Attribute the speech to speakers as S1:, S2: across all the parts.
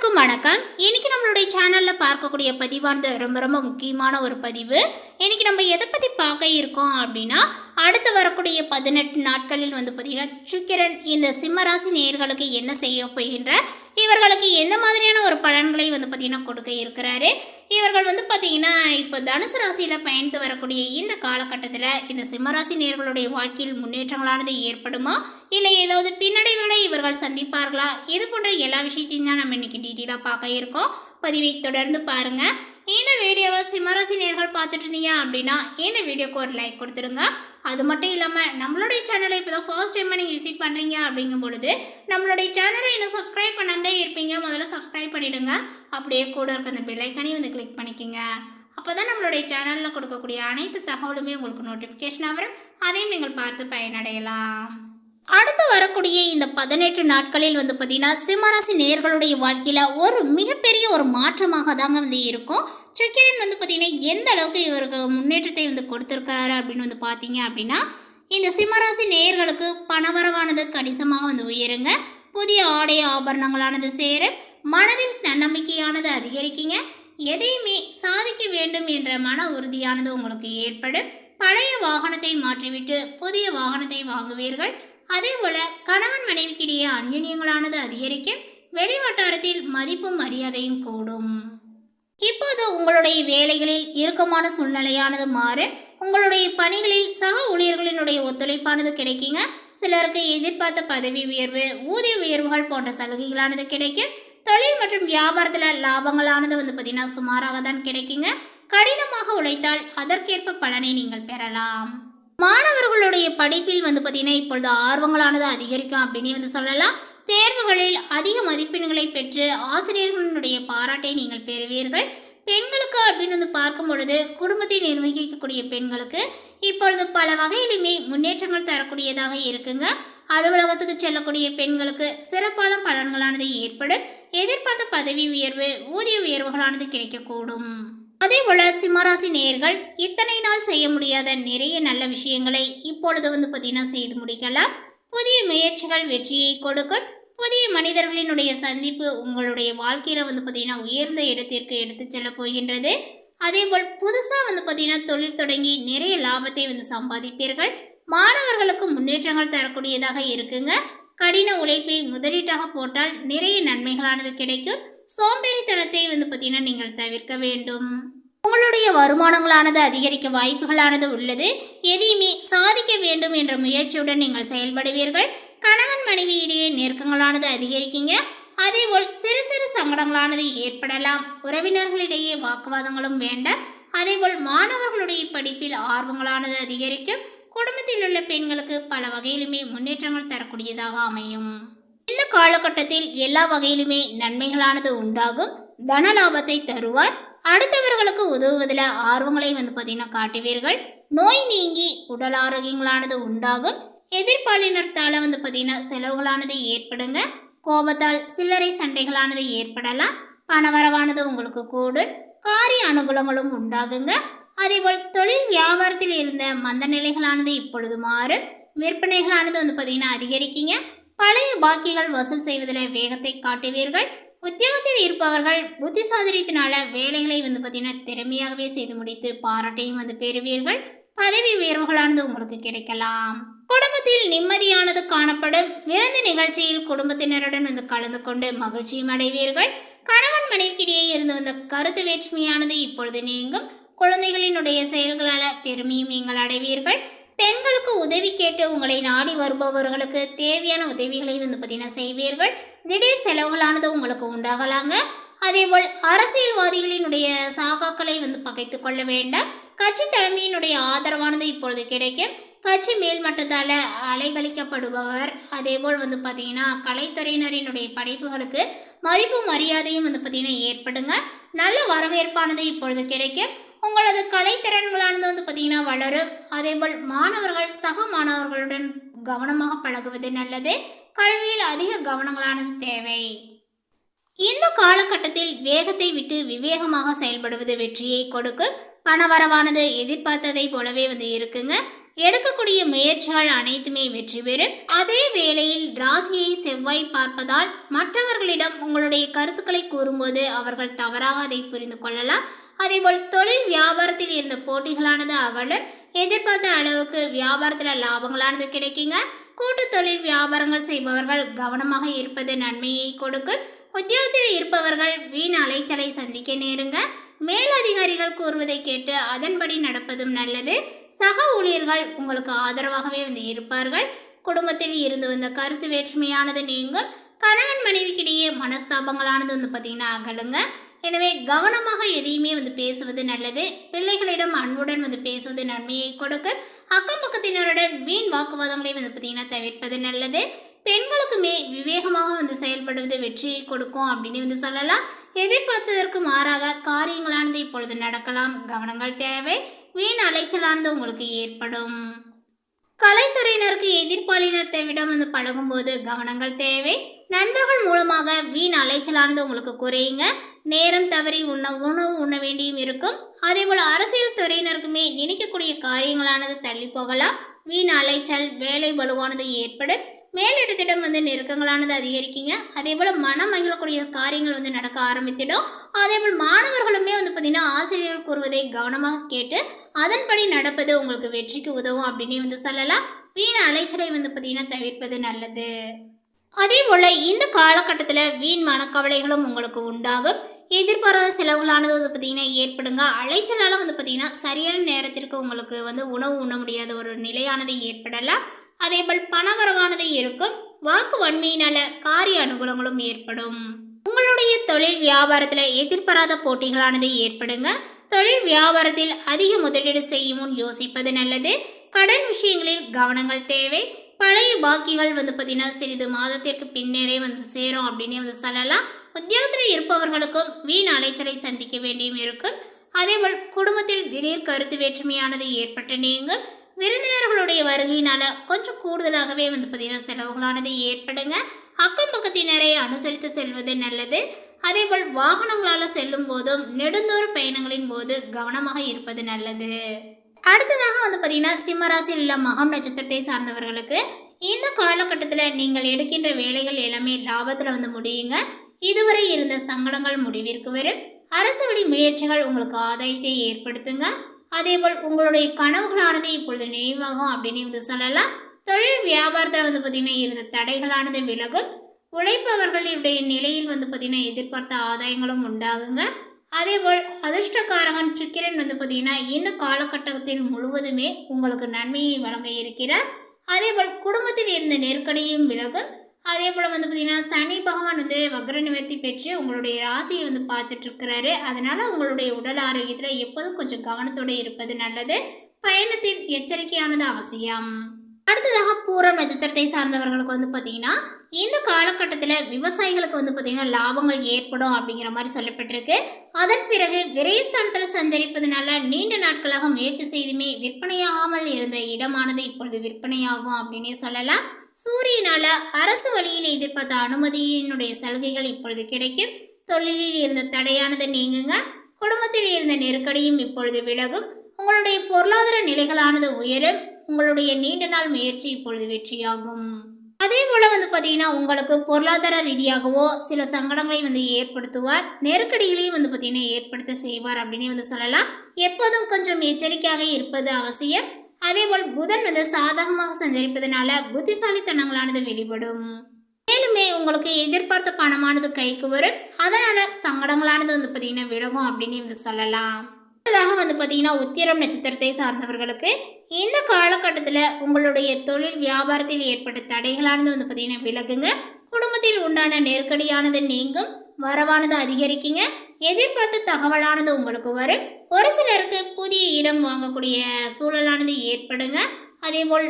S1: அனைவருக்கும் வணக்கம். இன்னைக்கு நம்மளுடைய சேனல்ல பார்க்கக்கூடிய பதிவானது ரொம்ப ரொம்ப முக்கியமான ஒரு பதிவு. இன்னைக்கு நம்ம எதை பற்றி பார்க்க இருக்கோம் அப்படின்னா, அடுத்து வரக்கூடிய 18 நாட்களில் பார்த்தீங்கன்னா சுக்கிரன் இந்த சிம்மராசி நேயர்களுக்கு என்ன செய்ய போகின்றார், இவர்களுக்கு எந்த மாதிரியான ஒரு பலன்களை பார்த்தீங்கன்னா கொடுக்க இருக்கிறாரு. இவர்கள் பார்த்தீங்கன்னா இப்போ தனுசு ராசியில் பயணித்து வரக்கூடிய இந்த காலகட்டத்தில் இந்த சிம்மராசி நேயர்களுடைய வாழ்க்கையில் முன்னேற்றங்களானது ஏற்படுமா, இல்லை ஏதாவது பின்னடைவுகளை இவர்கள் சந்திப்பார்களா, இது போன்ற எல்லா விஷயத்தையும் தான் நம்ம இன்னைக்கு டீட்டெயிலாக பார்க்க இருக்கோம். பதிவை தொடர்ந்து பாருங்க. இந்த வீடியோவை சிம்மராசி நேயர்கள் பார்த்துட்டு இருந்தீங்க அப்படின்னா இந்த வீடியோக்கு ஒரு லைக் கொடுத்துருங்க. அது மட்டும் இல்லாமல் நம்மளுடைய சேனலை இப்போ தான் ஃபர்ஸ்ட் டைம் நீங்கள் விசிட் பண்ணுறீங்க அப்படிங்கும் பொழுது நம்மளுடைய சேனலை இன்னும் சப்ஸ்கிரைப் பண்ணாமலே இருப்பீங்க, முதல்ல சப்ஸ்கிரைப் பண்ணிவிடுங்க. அப்படியே கூட இருக்க அந்த பெல் ஐக்கானையும் கிளிக் பண்ணிக்கோங்க. அப்போ தான் நம்மளுடைய சேனலில் கொடுக்கக்கூடிய அனைத்து தகவலுமே உங்களுக்கு நோட்டிஃபிகேஷனாக வரும், அதையும் நீங்கள் பார்த்து பயனடையலாம். அடுத்து வரக்கூடிய இந்த 18 நாட்களில் பார்த்தீங்கன்னா சிம்மராசி நேயர்களுடைய வாழ்க்கையில் ஒரு மிகப்பெரிய ஒரு மாற்றமாக தாங்க இருக்கும். சுக்கிரன் பார்த்தீங்கன்னா எந்த அளவுக்கு இவருக்கு முன்னேற்றத்தை கொடுத்துருக்கிறாரு அப்படின்னு பார்த்தீங்க அப்படின்னா, இந்த சிம்மராசி நேயர்களுக்கு பணவரவானது கணிசமாக உயருங்க. புதிய ஆடை ஆபரணங்களானது சேர, மனதில் தன்னம்பிக்கையானது அதிகரிக்குங்க. எதையுமே சாதிக்க வேண்டும் என்ற மன உறுதியானது உங்களுக்கு ஏற்படும். பழைய வாகனத்தை மாற்றிவிட்டு புதிய வாகனத்தை வாங்குவீர்கள். அதே போல கணவன் மனைவிக்கிடையே அந்யோன்யங்களானது அதிகரிக்கும். வெளிவட்டாரத்தில் மதிப்பும் மரியாதையும் கூடும். இப்போது உங்களுடைய வேலைகளில் இறுக்கமான சூழ்நிலையானது மாறும். உங்களுடைய பணிகளில் சக ஊழியர்களினுடைய ஒத்துழைப்பானது கிடைக்குங்க. சிலருக்கு எதிர்பார்த்த பதவி உயர்வு, ஊதிய உயர்வுகள் போன்ற சலுகைகளானது கிடைக்கும். தொழில் மற்றும் வியாபாரத்தில் லாபங்களானது பார்த்தீங்கன்னா சுமாராக தான் கிடைக்குங்க. கடினமாக உழைத்தால் அதற்கேற்ப பலனை நீங்கள் பெறலாம். மாணவர்களுடைய படிப்பில் பார்த்தீங்கன்னா இப்பொழுது ஆர்வங்களானது அதிகரிக்கும் அப்படின்னு சொல்லலாம். தேர்வுகளில் அதிக மதிப்பெண்களை பெற்று ஆசிரியர்களுடைய பாராட்டை நீங்கள் பெறுவீர்கள். பெண்களுக்கு அப்படின்னு பார்க்கும் பொழுது குடும்பத்தை நிர்வகிக்கக்கூடிய பெண்களுக்கு இப்பொழுது பல வகையிலுமே முன்னேற்றங்கள் தரக்கூடியதாக இருக்குங்க. அலுவலகத்துக்கு செல்லக்கூடிய பெண்களுக்கு சிறப்பான பலன்களானது ஏற்படும். எதிர்பார்த்த பதவி உயர்வு, ஊதிய உயர்வுகளானது கிடைக்கக்கூடும். அதே போல சிம்மராசி நேயர்கள் இத்தனை நாள் செய்ய முடியாத நிறைய நல்ல விஷயங்களை இப்பொழுது பார்த்தீங்கன்னா செய்து முடிக்கலாம். புதிய முயற்சிகள் வெற்றியை கொடுக்கும். புதிய மனிதர்களினுடைய சந்திப்பு உங்களுடைய வாழ்க்கையில் பார்த்தீங்கன்னா உயர்ந்த இடத்திற்கு எடுத்து செல்ல போகின்றது. அதே போல் புதுசாக பார்த்தீங்கன்னா தொழில் தொடங்கி நிறைய லாபத்தை சம்பாதிப்பீர்கள். மாணவர்களுக்கு முன்னேற்றங்கள் தரக்கூடியதாக இருக்குங்க. கடின உழைப்பை முதலீட்டாக போட்டால் நிறைய நன்மைகளானது கிடைக்கும். சோம்பேறித்தனத்தை பார்த்தீங்கன்னா நீங்கள் தவிர்க்க வேண்டும். உங்களுடைய வருமானங்களானது அதிகரிக்க வாய்ப்புகளானது உள்ளது. எதையுமே சாதிக்க வேண்டும் என்ற முயற்சியுடன் நீங்கள் செயல்படுவீர்கள். கணவன் மனைவியிடையே நெருக்கங்களானது அதிகரிக்குங்க. அதேபோல் சிறு சிறு சங்கடங்களானது ஏற்படலாம். உறவினர்களிடையே வாக்குவாதங்களும் வேண்டாம். அதேபோல் மாணவர்களுடைய படிப்பில் ஆர்வங்களானது அதிகரிக்கும். குடும்பத்தில் உள்ள பெண்களுக்கு பல வகையிலுமே முன்னேற்றங்கள் தரக்கூடியதாக அமையும். இந்த காலகட்டத்தில் எல்லா வகையிலுமே நன்மைகளானது உண்டாகும். தன லாபத்தை தருவார். அடுத்தவர்களுக்கு உதவுவதில் ஆர்வங்களை பார்த்தீங்கன்னா காட்டுவீர்கள். நோய் நீங்கி உடல் ஆரோக்கியங்களானது உண்டாகும். எதிர்பாலினத்தால் பார்த்தீங்கன்னா செலவுகளானது ஏற்படுங்க. கோபத்தால் சில்லறை சண்டைகளானது ஏற்படலாம். பணவரவானது உங்களுக்கு கூடும். காரிய அனுகூலங்களும் உண்டாகுங்க. அதேபோல் தொழில் வியாபாரத்தில் இருந்த மந்த நிலைகளானது இப்பொழுது மாறும். விற்பனைகளானது பார்த்தீங்கன்னா அதிகரிக்குங்க. பழைய பாக்கிகள் வசூல் செய்வதில் வேகத்தை காட்டுவீர்கள். உத்தியோகத்தில் இருப்பவர்கள் புத்திசாலித்தனால வேலைகளை பார்த்தீங்கன்னா திறமையாகவே செய்து முடித்து பாராட்டையும் பெறுவீர்கள். பதவி உயர்வுகளானது உங்களுக்கு கிடைக்கலாம். குடும்பத்தில் நிம்மதியானது காணப்படும். விருந்து நிகழ்ச்சியில் குடும்பத்தினருடன் கலந்து கொண்டு மகிழ்ச்சியும் அடைவீர்கள். கணவன் மனைவிக்கிடையே இருந்து வந்த கருத்து வேற்றுமையானது இப்பொழுது நீங்கும். குழந்தைகளினுடைய செயல்களால் பெருமையும் நீங்கள் அடைவீர்கள். பெண்களுக்கு உதவி கேட்டு உங்களை நாடி வருபவர்களுக்கு தேவையான உதவிகளை பார்த்தீங்கன்னா செய்வீர்கள். திடீர் செலவுகளானது உங்களுக்கு உண்டாகலாங்க. அதேபோல் அரசியல்வாதிகளினுடைய சாகாக்களை பகைத்து கொள்ள வேண்டாம். கட்சி தலைமையினுடைய ஆதரவானது இப்பொழுது கிடைக்கும். கட்சி மேல்மட்டத்தால் அலைகழிக்கப்படுபவர். அதேபோல் பார்த்தீங்கன்னா கலைத்துறையினரினுடைய படைப்புகளுக்கு மதிப்பு மரியாதையும் பார்த்தீங்கன்னா ஏற்படுங்க. நல்ல வரவேற்பானது இப்பொழுது கிடைக்கும். உங்களது கலைத்திறன்களானது பார்த்தீங்கன்னா வளரும். அதேபோல் மாணவர்கள் சக மாணவர்களுடன் கவனமாக பழகுவது நல்லது. கல்வியில் அதிக கவனங்களானது தேவை. இந்த காலகட்டத்தில் வேகத்தை விட்டு விவேகமாக செயல்படுவது வெற்றியை கொடுக்கும். பணவரவானது எதிர்பார்த்ததை போலவே இருக்குங்க. எடுக்கக்கூடிய முயற்சிகள் அனைத்துமே வெற்றி பெறும். அதே வேளையில் ராசியை செவ்வாய் பார்ப்பதால் மற்றவர்களிடம் உங்களுடைய கருத்துக்களை கூறும்போது அவர்கள் தவறாக அதை புரிந்து கொள்ளலாம். அதேபோல் தொழில் வியாபாரத்தில் இருந்த போட்டிகளானது அகலும். எதிர்பார்த்த அளவுக்கு வியாபாரத்தில் லாபங்களானது கிடைக்குங்க. கூட்டு தொழில் வியாபாரங்கள் செய்பவர்கள் கவனமாக இருப்பது நன்மையை கொடுக்கும். உத்தியோகத்தில் இருப்பவர்கள் வீண் அலைச்சலை சந்திக்க நேருங்க. மேலதிகாரிகள் கூறுவதை கேட்டு அதன்படி நடப்பதும் நல்லது. சக ஊழியர்கள் உங்களுக்கு ஆதரவாகவே இருப்பார்கள். குடும்பத்தில் இருந்து வந்த கருத்து வேற்றுமையானது நீங்கும். கணவன் மனைவிக்கிடையே மனஸ்தாபங்களானது அகலுங்க. எனவே கவனமாக எதையுமே பேசுவது நல்லது. பிள்ளைகளிடம் அன்புடன் பேசுவது நன்மையை கொடுக்கும். அக்கம் பக்கத்தினருடன் வீண் வாக்குவாதங்களை தவிர்ப்பது நல்லது. பெண்களுக்குமே விவேகமாக செயல்படுவது வெற்றியை கொடுக்கும் அப்படின்னு சொல்லலாம். எதிர்பார்த்ததற்கு மாறாக காரியங்களானது இப்பொழுது நடக்கலாம். கவனங்கள் தேவை. வீண் அலைச்சலானது உங்களுக்கு ஏற்படும். கலைத்துறையினருக்கு எதிர்பாலினத்தை விட பழகும்போது கவனங்கள் தேவை. நண்பர்கள் மூலமாக வீண் அலைச்சலானது உங்களுக்கு குறையுங்க. நேரம் தவறி உணவு உண்ண வேண்டியும் இருக்கும். அதேபோல் அரசியல் துறையினருக்குமே நினைக்கக்கூடிய காரியங்களானது தள்ளி போகலாம். வீண் அலைச்சல் வேலை வலுவானது ஏற்படும். மேலிடத்திடம் நெருக்கங்களானது அதிகரிக்குங்க. அதே போல் மனம் மகிழக்கூடிய காரியங்கள் நடக்க ஆரம்பித்திடும். அதேபோல் மாணவர்களுமே ஆசிரியர்கள் கூறுவதை கவனமாக கேட்டு அதன்படி நடப்பது உங்களுக்கு வெற்றிக்கு உதவும் அப்படின்னு சொல்லலாம். வீண் அலைச்சலை தவிர்ப்பது நல்லது. அதே போல் இந்த காலகட்டத்தில் வீண் மனக்கவலைகளும் உங்களுக்கு உண்டாகும். எதிர்பாராத செலவுகளானது ஏற்படுங்க. அலைச்சலால் சரியான நேரத்திற்கு உங்களுக்கு உணவு உண்ண முடியாத ஒரு நிலையானது ஏற்படலாம். அதேபோல் பணவரவானது இருக்கும். வாக்கு வன்மையினால காரிய அனுகூலங்களும் ஏற்படும். உங்களுடைய தொழில் வியாபாரத்தில் எதிர்பாராத போட்டிகளானது ஏற்படுங்க. தொழில் வியாபாரத்தில் அதிக முதலீடு செய்யும் முன் யோசிப்பது நல்லது. கடன் விஷயங்களில் கவனங்கள் தேவை. பழைய பாக்கிகள் சிறிது மாதத்திற்கு பின்னரே சேரும் அப்படின்னு சொல்லலாம். உத்தியோகத்தில் இருப்பவர்களுக்கும் வீண் அலைச்சலை சந்திக்க வேண்டியும் இருக்கும். அதேபோல் குடும்பத்தில் திடீர் கருத்து வேற்றுமையானது ஏற்பட்டு நீங்கும். விருந்தினர்களுடைய வருகையினால கொஞ்சம் கூடுதலாகவே செலவுகளானது ஏற்படுங்க. அக்கம் பக்கத்தினரை அனுசரித்து செல்வது நல்லது. அதேபோல் வாகனங்களால் செல்லும் போதும் நெடுந்தூர பயணங்களின் போது கவனமாக இருப்பது நல்லது. அடுத்ததாக சிம்மராசியில் உள்ள மகம் நட்சத்திரத்தை சார்ந்தவர்களுக்கு இந்த காலகட்டத்தில் நீங்கள் எடுக்கின்ற வேலைகள் எல்லாமே லாபத்தில் முடியுங்க. இதுவரை இருந்த சங்கடங்கள் முடிவிற்கு வரும். அரசு வழி முயற்சிகள் உங்களுக்கு ஆதாயத்தை ஏற்படுத்துங்க. அதேபோல் உங்களுடைய கனவுகளானது இப்பொழுது நினைவாகும் அப்படின்னு சொல்லலாம். தொழில் வியாபாரத்தில் இருந்த தடைகளானது விலகும். உழைப்பவர்களுடைய நிலையில் எதிர்பார்த்த ஆதாயங்களும் உண்டாகுங்க. அதேபோல் அதிர்ஷ்டக்காரகன் சுக்கிரன் இந்த காலகட்டத்தில் முழுவதுமே உங்களுக்கு நன்மையை வழங்க இருக்கிறார். அதேபோல் குடும்பத்தில் இருந்த நெருக்கடியும் விலகும். அதேபோல் சனி பகவான் வக்ர நிவர்த்தி பெற்று உங்களுடைய ராசியை பார்த்துட்டு இருக்கிறாரு. அதனால உங்களுடைய உடல் ஆரோக்கியத்தில் எப்போதும் கொஞ்சம் கவனத்தோடு இருப்பது நல்லது. பயணத்தில் எச்சரிக்கையானது அவசியம். அடுத்ததாக பூரம் நட்சத்திரத்தை சார்ந்தவர்களுக்கு இந்த காலகட்டத்தில் விவசாயிகளுக்கு லாபங்கள் ஏற்படும் அப்படிங்கிற மாதிரி சொல்லப்பட்டிருக்கு. அதன் பிறகு விரயஸ்தானத்தில் சஞ்சரிப்பதனால நீண்ட நாட்களாக முயற்சி செய்துமே விற்பனையாகாமல் இருந்த இடமானது இப்பொழுது விற்பனையாகும் அப்படின்னே சொல்லலாம். சூரியனால அரசு வழியில் எதிர்பார்த்த அனுமதியினுடைய சலுகைகள் இப்பொழுது கிடைக்கும். தொழிலில் இருந்த தடையானது நீங்குங்க. குடும்பத்தில் இருந்த நெருக்கடியும் இப்பொழுது விலகும். உங்களுடைய பொருளாதார நிலைகளானது உயரும். உங்களுடைய நீண்ட நாள் முயற்சி இப்பொழுது வெற்றியாகும். அதே போல உங்களுக்கு பொருளாதார ரீதியாகவோ சில சங்கடங்களை ஏற்படுத்துவார். நெருக்கடிகளையும் ஏற்படுத்த செய்வார் அப்படின்னு சொல்லலாம். எப்போதும் கொஞ்சம் எச்சரிக்கையாக இருப்பது அவசியம். அதேபோல் புதன் சாதகமாக சஞ்சரிப்பதனால புத்திசாலித்தனங்களானது வெளிப்படும். மேலுமே உங்களுக்கு எதிர்பார்த்த பணமானது கைக்கு வரும். அதனால சங்கடங்களானது விலகும் அப்படின்னு சொல்லலாம். உத்திரம் நட்சத்திரத்தை சார்ந்தவர்களுக்கு இந்த காலகட்டத்தில் உங்களுடைய தொழில் வியாபாரத்தில் ஏற்பட்ட தடைகளானது விலகுங்க. குடும்பத்தில் உண்டான நெருக்கடியானது நீங்கும். வரவானது அதிகரிக்குங்க. எதிர்பார்த்த தகவலானது உங்களுக்கு வரும். ஒரு சிலருக்கு புதிய இடம் வாங்கக்கூடிய சூழலானது ஏற்படுங்க. அதேபோல்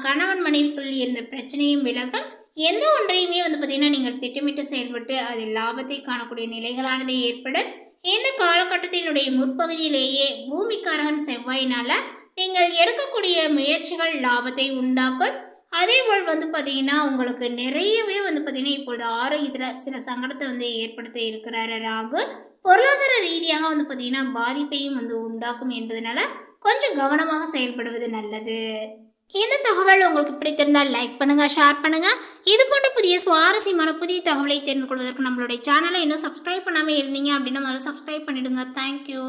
S1: கணவன் மனைவிக்குள் இருந்த பிரச்சனையும் விலகும். எந்த ஒன்றையுமே நீங்கள் திட்டமிட்டு செயல்பட்டு அதில் லாபத்தை காணக்கூடிய நிலைகளானது ஏற்படும். இந்த காலகட்டத்தினுடைய முற்பகுதியிலேயே பூமிக்காரகன் செவ்வாயினால நீங்கள் எடுக்கக்கூடிய முயற்சிகள் லாபத்தை உண்டாக்கும். அதேபோல் உங்களுக்கு நிறையவே இப்பொழுது ஆரோக்கியத்தில் சில சங்கடத்தை ஏற்படுத்த இருக்கிறாரு ராகு. பொருளாதார ரீதியாக பாதிப்பையும் உண்டாக்கும் என்பதனால கொஞ்சம் கவனமாக செயல்படுவது நல்லது. இந்த தகவல் உங்களுக்கு பிடித்திருந்தால் லைக் பண்ணுங்கள், ஷேர் பண்ணுங்கள். இது போன்ற புதிய சுவாரஸ்யமான புதிய தகவலை தெரிந்து கொள்வதற்கு நம்மளுடைய சேனலை இன்னும் சப்ஸ்கிரைப் பண்ணாமல் இருந்தீங்க அப்படின்னா முதல்ல சப்ஸ்கிரைப் பண்ணிவிடுங்க. தேங்க்யூ.